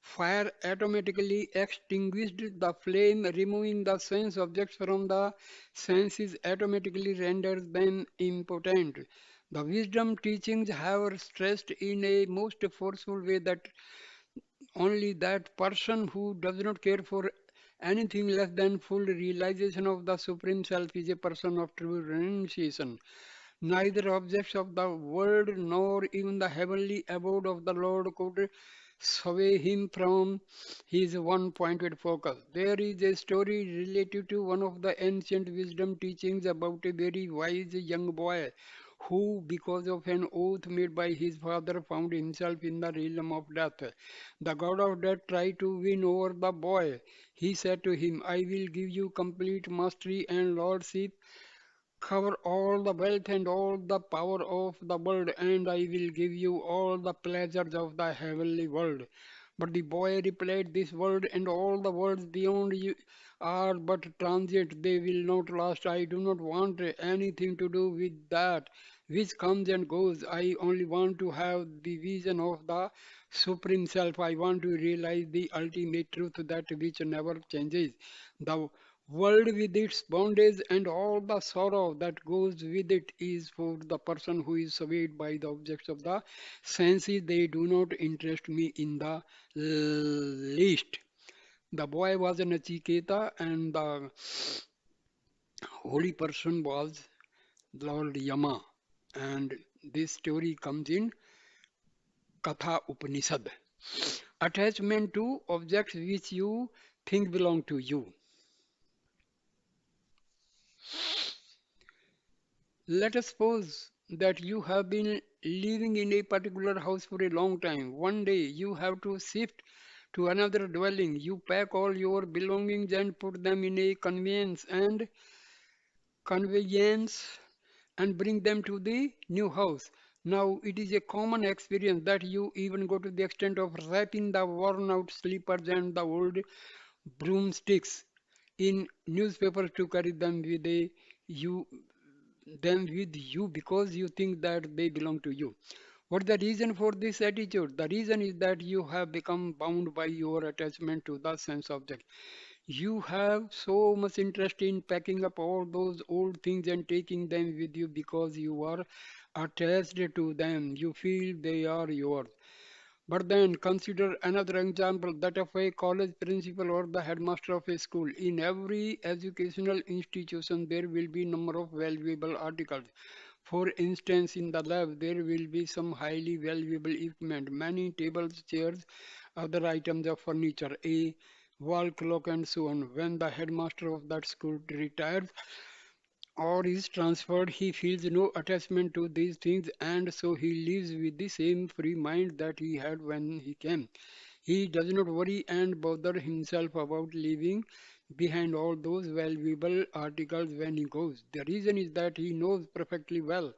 fire automatically extinguished the flame, removing the sense objects from the senses automatically renders them impotent. The wisdom teachings have stressed in a most forceful way that only that person who does not care for anything less than full realization of the Supreme Self is a person of true renunciation. Neither objects of the world nor even the heavenly abode of the Lord could sway him from his one pointed focus. There is a story related to one of the ancient wisdom teachings about a very wise young boy who, because of an oath made by his father, found himself in the realm of death. The god of death tried to win over the boy. He said to him, I will give you complete mastery and lordship, cover all the wealth and all the power of the world, and I will give you all the pleasures of the heavenly world. But the boy replied, this world and all the worlds beyond you are but transient, they will not last. I do not want anything to do with that which comes and goes. I only want to have the vision of the Supreme Self. I want to realize the ultimate truth, that which never changes. The world with its bondage and all the sorrow that goes with it is for the person who is swayed by the objects of the senses. They do not interest me in the least. The boy was a Nachiketa and the holy person was Lord Yama. And this story comes in Katha Upanishad. Attachment to objects which you think belong to you. Let us suppose that you have been living in a particular house for a long time. One day you have to shift to another dwelling. You pack all your belongings and put them in a conveyance and bring them to the new house. Now, it is a common experience that you even go to the extent of wrapping the worn out slippers and the old broomsticks in newspapers to carry you them with you because you think that they belong to you. What's the reason for this attitude? The reason is that you have become bound by your attachment to the sense object. You have so much interest in packing up all those old things and taking them with you because you are attached to them. You feel they are yours. But then consider another example, that of a college principal or the headmaster of a school. In every educational institution, there will be number of valuable articles. For instance, in the lab, there will be some highly valuable equipment, many tables, chairs, other items of furniture, a wall clock, and so on. When the headmaster of that school retires, or is transferred, he feels no attachment to these things, and so he lives with the same free mind that he had when he came. He does not worry and bother himself about leaving behind all those valuable articles when he goes. The reason is that he knows perfectly well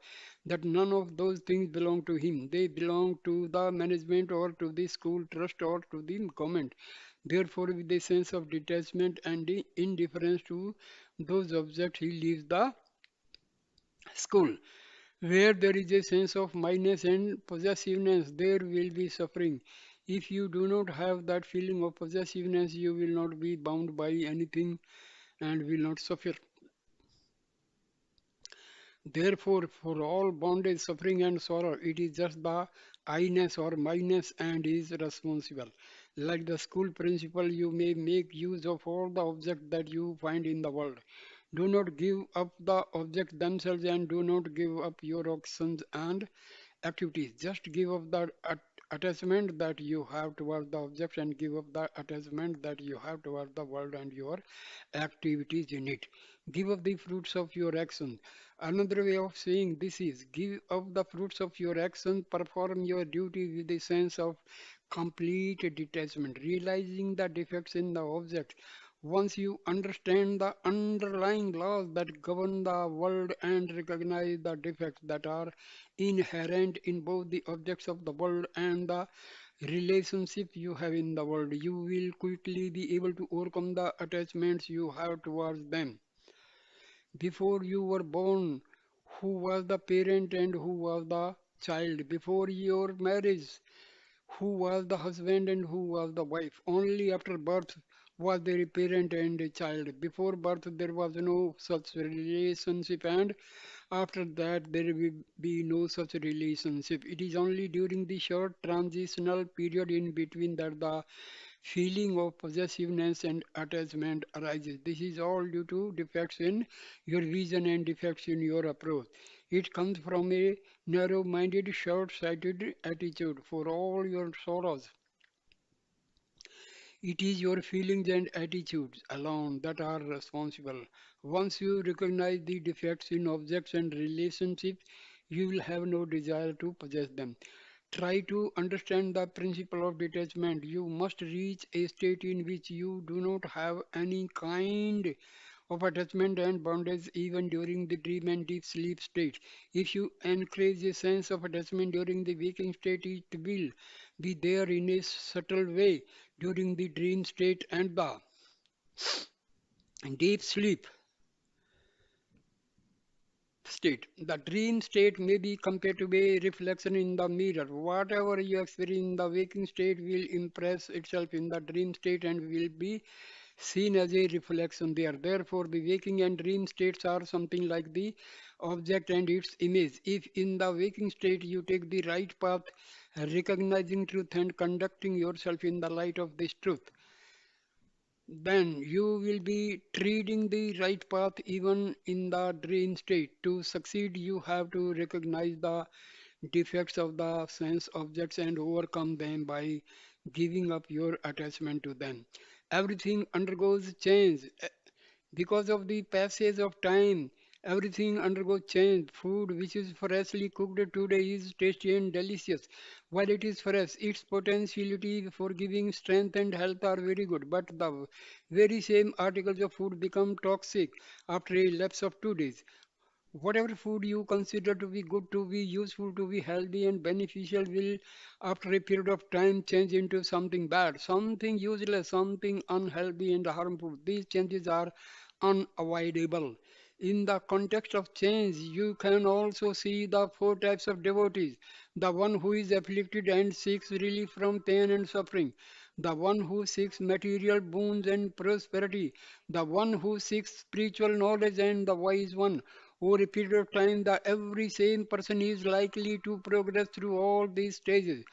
that none of those things belong to him. They belong to the management or to the school trust or to the government. Therefore, with a sense of detachment and indifference to those objects, he leaves the school. Where there is a sense of minus and possessiveness, there will be suffering. If you do not have that feeling of possessiveness, you will not be bound by anything and will not suffer. Therefore, for all bondage, suffering, and sorrow, it is just the I-ness or minus and is responsible. Like the school principal, you may make use of all the objects that you find in the world. Do not give up the objects themselves and do not give up your actions and activities. Just give up the attachment that you have towards the objects and give up the attachment that you have towards the world and your activities in it. Give up the fruits of your action. Another way of saying this is give up the fruits of your action, perform your duty with a sense of complete detachment, realizing the defects in the object. Once you understand the underlying laws that govern the world and recognize the defects that are inherent in both the objects of the world and the relationship you have in the world, you will quickly be able to overcome the attachments you have towards them. Before you were born, who was the parent and who was the child? Before your marriage, who was the husband and who was the wife? Only after birth was there a parent and a child. Before birth, there was no such relationship, and after that, there will be no such relationship. It is only during the short transitional period in between that the feeling of possessiveness and attachment arises. This is all due to defects in your vision and defects in your approach. It comes from a narrow minded, short sighted attitude. For all your sorrows, it is your feelings and attitudes alone that are responsible. Once you recognize the defects in objects and relationships, you will have no desire to possess them. Try to understand the principle of detachment. You must reach a state in which you do not have any kind of attachment and bondage even during the dream and deep sleep state. If you encourage a sense of attachment during the waking state, it will be there in a subtle way during the dream state and the deep sleep state. The dream state may be compared to a reflection in the mirror. Whatever you experience in the waking state will impress itself in the dream state and will be seen as a reflection there. Therefore, the waking and dream states are something like the object and its image. If in the waking state you take the right path, recognizing truth and conducting yourself in the light of this truth, then you will be treading the right path even in the dream state. To succeed, you have to recognize the defects of the sense objects and overcome them by giving up your attachment to them. Everything undergoes change. Because of the passage of time, everything undergoes change. Food which is freshly cooked today is tasty and delicious. While it is fresh, its potentiality for giving strength and health are very good. But the very same articles of food become toxic after a lapse of 2 days. Whatever food you consider to be good, to be useful, to be healthy and beneficial will, after a period of time, change into something bad, something useless, something unhealthy and harmful. These changes are unavoidable. In the context of change, you can also see the four types of devotees: the one who is afflicted and seeks relief from pain and suffering, the one who seeks material boons and prosperity, the one who seeks spiritual knowledge, and the wise one. Over a period of time, the every same person is likely to progress through all these stages.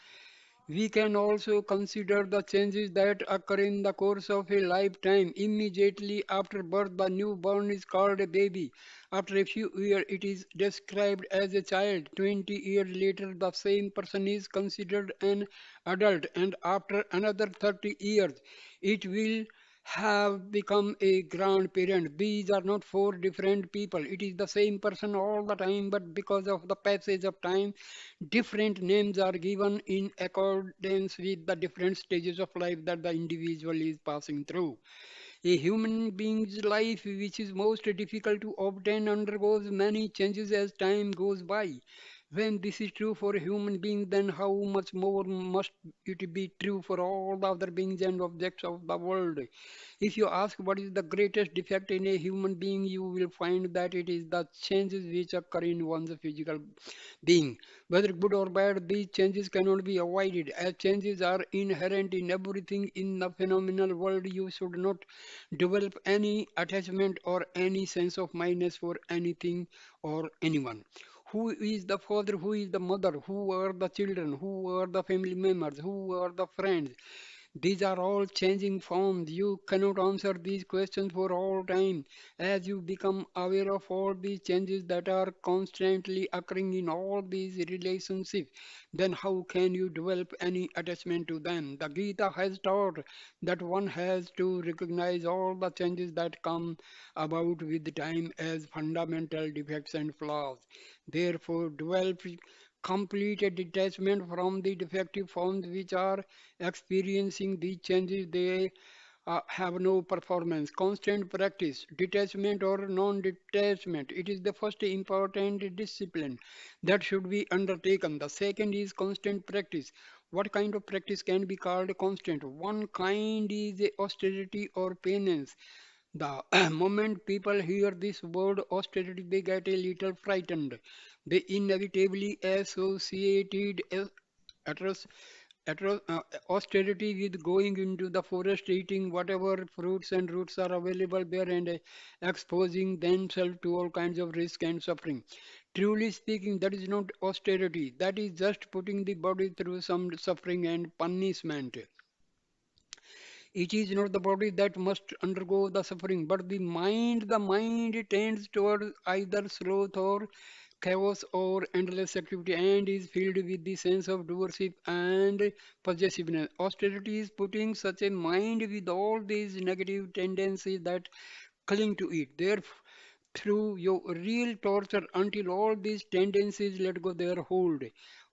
We can also consider the changes that occur in the course of a lifetime. Immediately after birth, the newborn is called a baby. After a few years, it is described as a child. 20 years later, the same person is considered an adult. And after another 30 years, it will have become a grandparent. These are not four different people. It is the same person all the time, but because of the passage of time, different names are given in accordance with the different stages of life that the individual is passing through. A human being's life, which is most difficult to obtain, undergoes many changes as time goes by. When this is true for a human being, then how much more must it be true for all the other beings and objects of the world? If you ask what is the greatest defect in a human being, you will find that it is the changes which occur in one's physical being. Whether good or bad, these changes cannot be avoided. As changes are inherent in everything in the phenomenal world, you should not develop any attachment or any sense of mindness for anything or anyone. Who is the father? Who is the mother? Who are the children? Who are the family members? Who are the friends? These are all changing forms. You cannot answer these questions for all time. As you become aware of all these changes that are constantly occurring in all these relationships, then how can you develop any attachment to them? The Gita has taught that one has to recognize all the changes that come about with time as fundamental defects and flaws. Therefore, develop complete detachment from the defective forms which are experiencing these changes. They have no performance. Constant practice, detachment or non-detachment, it is the first important discipline that should be undertaken. The second is constant practice. What kind of practice can be called constant? One kind is austerity or penance. The moment people hear this word austerity, they get a little frightened. They inevitably associated atros- austerity with going into the forest, eating whatever fruits and roots are available there, and exposing themselves to all kinds of risk and suffering. Truly speaking, that is not austerity. That is just putting the body through some suffering and punishment. It is not the body that must undergo the suffering, but the mind. The mind tends toward either sloth or chaos or endless activity and is filled with the sense of doership and possessiveness. Austerity is putting such a mind with all these negative tendencies that cling to it. Therefore, through your real torture until all these tendencies let go their hold.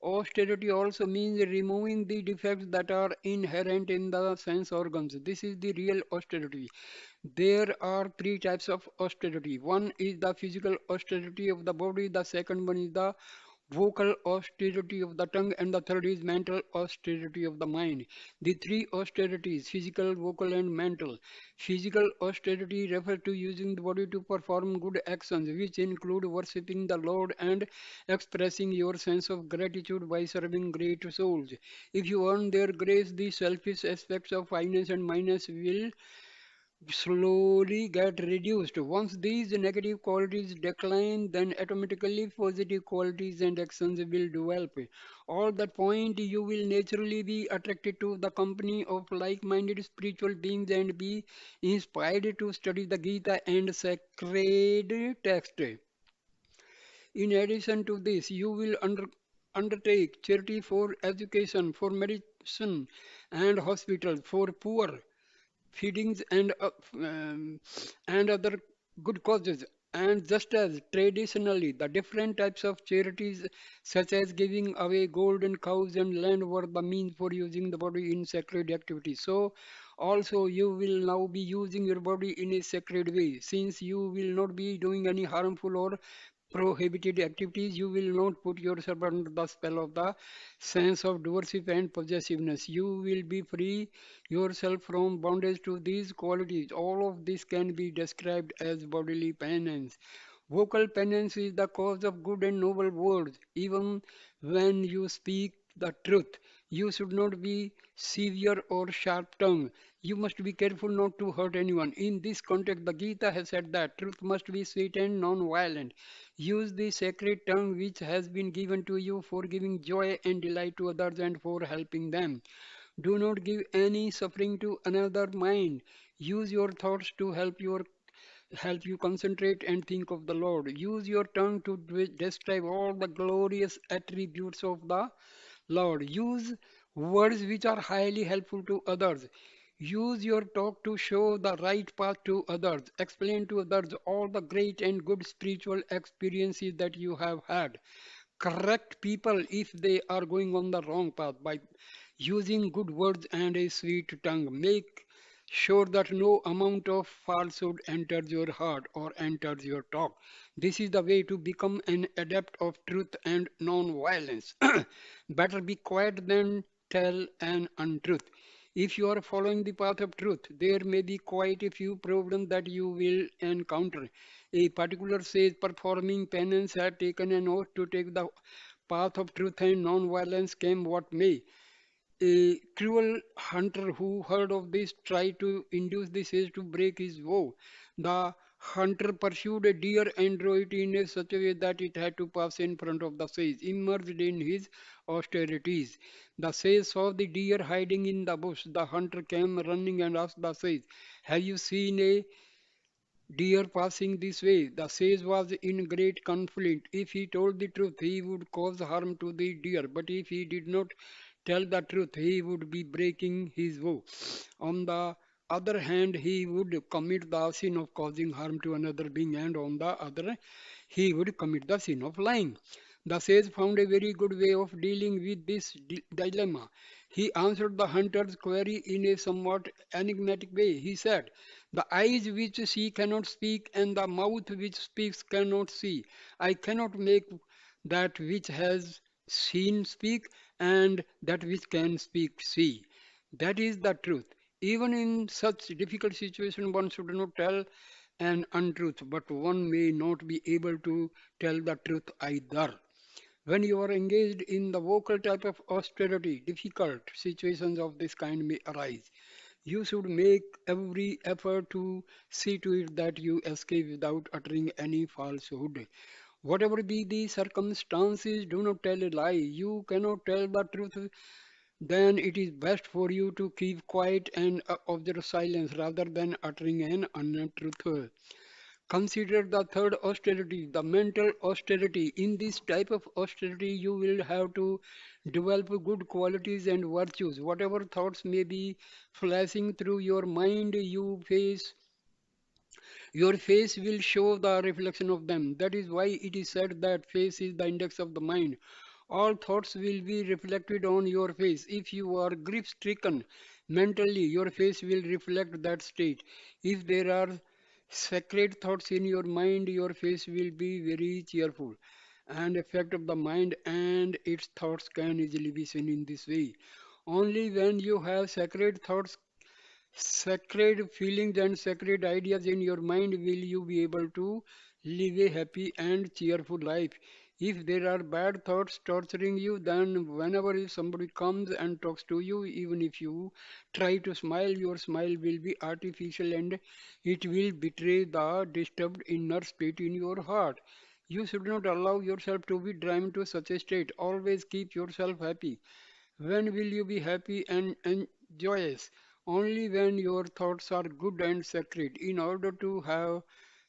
Austerity also means removing the defects that are inherent in the sense organs. This is the real austerity. There are three types of austerity. One is the physical austerity of the body, the second one is the vocal austerity of the tongue, and the third is mental austerity of the mind. The three austerities, physical, vocal, and mental. Physical austerity refers to using the body to perform good actions, which include worshipping the Lord and expressing your sense of gratitude by serving great souls. If you earn their grace, the selfish aspects of finance and minus will slowly get reduced. Once these negative qualities decline, then automatically positive qualities and actions will develop. All that point, you will naturally be attracted to the company of like-minded spiritual beings and be inspired to study the Gita and sacred text. In addition to this, you will undertake charity for education, for medicine and hospitals, for poor feedings and other good causes. And just as traditionally the different types of charities such as giving away golden cows and land were the means for using the body in sacred activities, so also you will now be using your body in a sacred way. Since you will not be doing any harmful or prohibited activities, you will not put yourself under the spell of the sense of doership and possessiveness. You will be free yourself from bondage to these qualities. All of this can be described as bodily penance. Vocal penance is the cause of good and noble words. Even when you speak the truth, you should not be severe or sharp tongued. You must be careful not to hurt anyone. In this context, the Gita has said that truth must be sweet and non-violent. Use the sacred tongue which has been given to you for giving joy and delight to others and for helping them. Do not give any suffering to another mind. Use your thoughts to help you concentrate and think of the Lord. Use your tongue to describe all the glorious attributes of the Lord. Use words which are highly helpful to others. Use your talk to show the right path to others. Explain to others all the great and good spiritual experiences that you have had. Correct people if they are going on the wrong path by using good words and a sweet tongue. Make sure that no amount of falsehood enters your heart or enters your talk. This is the way to become an adept of truth and non-violence. Better be quiet than tell an untruth. If you are following the path of truth, there may be quite a few problems that you will encounter. A particular sage performing penance had taken an oath to take the path of truth and non-violence, came what may. A cruel hunter who heard of this tried to induce the sage to break his vow. The Hunter pursued a deer and drove it in such a way that it had to pass in front of the sage, immersed in his austerities. The sage saw the deer hiding in the bush. The hunter came running and asked the sage, "Have you seen a deer passing this way?" The sage was in great conflict. If he told the truth, he would cause harm to the deer, but if he did not tell the truth, he would be breaking his vow. On the other hand, he would commit the sin of causing harm to another being, and on the other, he would commit the sin of lying. The sage found a very good way of dealing with this dilemma. He answered the hunter's query in a somewhat enigmatic way. He said, "The eyes which see cannot speak, and the mouth which speaks cannot see. I cannot make that which has seen speak, and that which can speak see." That is the truth. Even in such difficult situation, one should not tell an untruth, but one may not be able to tell the truth either. When you are engaged in the vocal type of austerity, difficult situations of this kind may arise. You should make every effort to see to it that you escape without uttering any falsehood. Whatever be the circumstances, do not tell a lie. You cannot tell the truth, then it is best for you to keep quiet and observe silence rather than uttering an untruth. Consider the third austerity, the mental austerity. In this type of austerity, you will have to develop good qualities and virtues. Whatever thoughts may be flashing through your mind, your face will show the reflection of them. That is why it is said that face is the index of the mind. All thoughts will be reflected on your face. If you are grief stricken mentally, your face will reflect that state. If there are sacred thoughts in your mind, your face will be very cheerful. And effect of the mind and its thoughts can easily be seen in this way. Only when you have sacred thoughts, sacred feelings and sacred ideas in your mind will you be able to live a happy and cheerful life. If there are bad thoughts torturing you, then whenever somebody comes and talks to you, even if you try to smile, your smile will be artificial and it will betray the disturbed inner state in your heart. You should not allow yourself to be driven to such a state. Always keep yourself happy. When will you be happy and joyous? Only when your thoughts are good and sacred. In order to have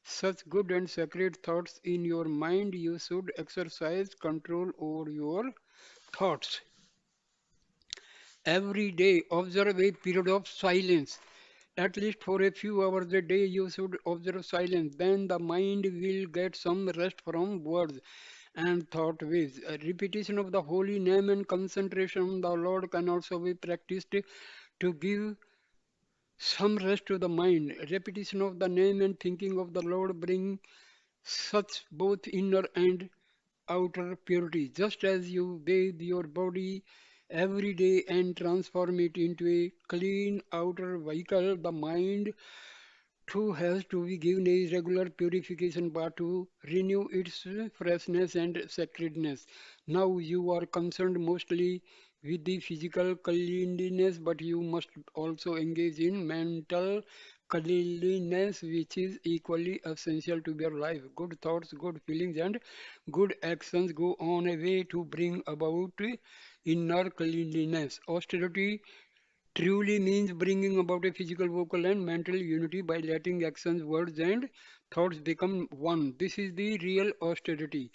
such good and sacred thoughts in your mind, you should exercise control over your thoughts. Every day, observe a period of silence. At least for a few hours a day, you should observe silence. Then the mind will get some rest from words and thought waves. A repetition of the holy name and concentration on the Lord can also be practiced to give some rest to the mind. Repetition of the name and thinking of the Lord bring such both inner and outer purity. Just as you bathe your body every day and transform it into a clean outer vehicle, the mind too has to be given a regular purification bath to renew its freshness and sacredness. Now you are concerned mostly with the physical cleanliness, but you must also engage in mental cleanliness, which is equally essential to your life. Good thoughts, good feelings, and good actions go on a way to bring about inner cleanliness. Austerity truly means bringing about a physical, vocal, and mental unity by letting actions, words, and thoughts become one. This is the real austerity.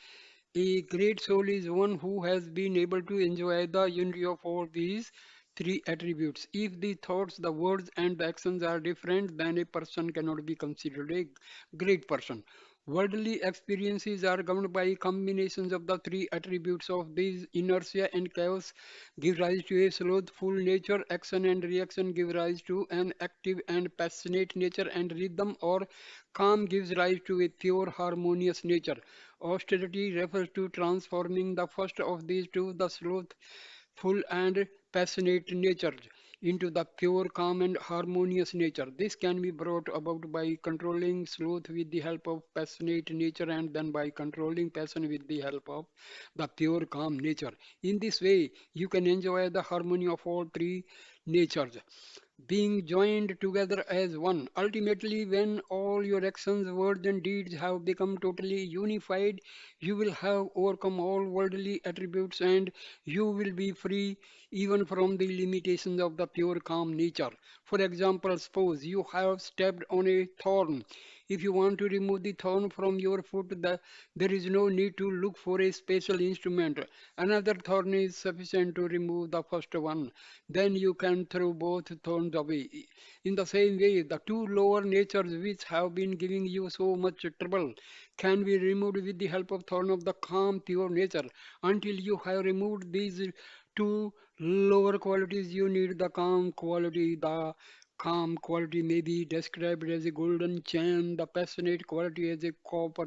A great soul is one who has been able to enjoy the unity of all these three attributes. If the thoughts, the words, and the actions are different, then a person cannot be considered a great person. Worldly experiences are governed by combinations of the three attributes of these. Inertia and chaos give rise to a slothful nature. Action and reaction give rise to an active and passionate nature, and rhythm or calm gives rise to a pure harmonious nature. Austerity refers to transforming the first of these two, the slothful and passionate nature, into the pure, calm, and harmonious nature. This can be brought about by controlling sloth with the help of passionate nature, and then by controlling passion with the help of the pure, calm nature. In this way, you can enjoy the harmony of all three natures. being joined together as one. Ultimately, when all your actions, words, and deeds have become totally unified, you will have overcome all worldly attributes and you will be free even from the limitations of the pure calm nature. For example, suppose you have stepped on a thorn. If you want to remove the thorn from your foot, there is no need to look for a special instrument. Another thorn is sufficient to remove the first one. Then you can throw both thorns away. In the same way, the two lower natures which have been giving you so much trouble can be removed with the help of thorn of the calm, pure nature. Until you have removed these two lower qualities, you need the calm quality. The calm quality may be described as a golden chain, the passionate quality as a copper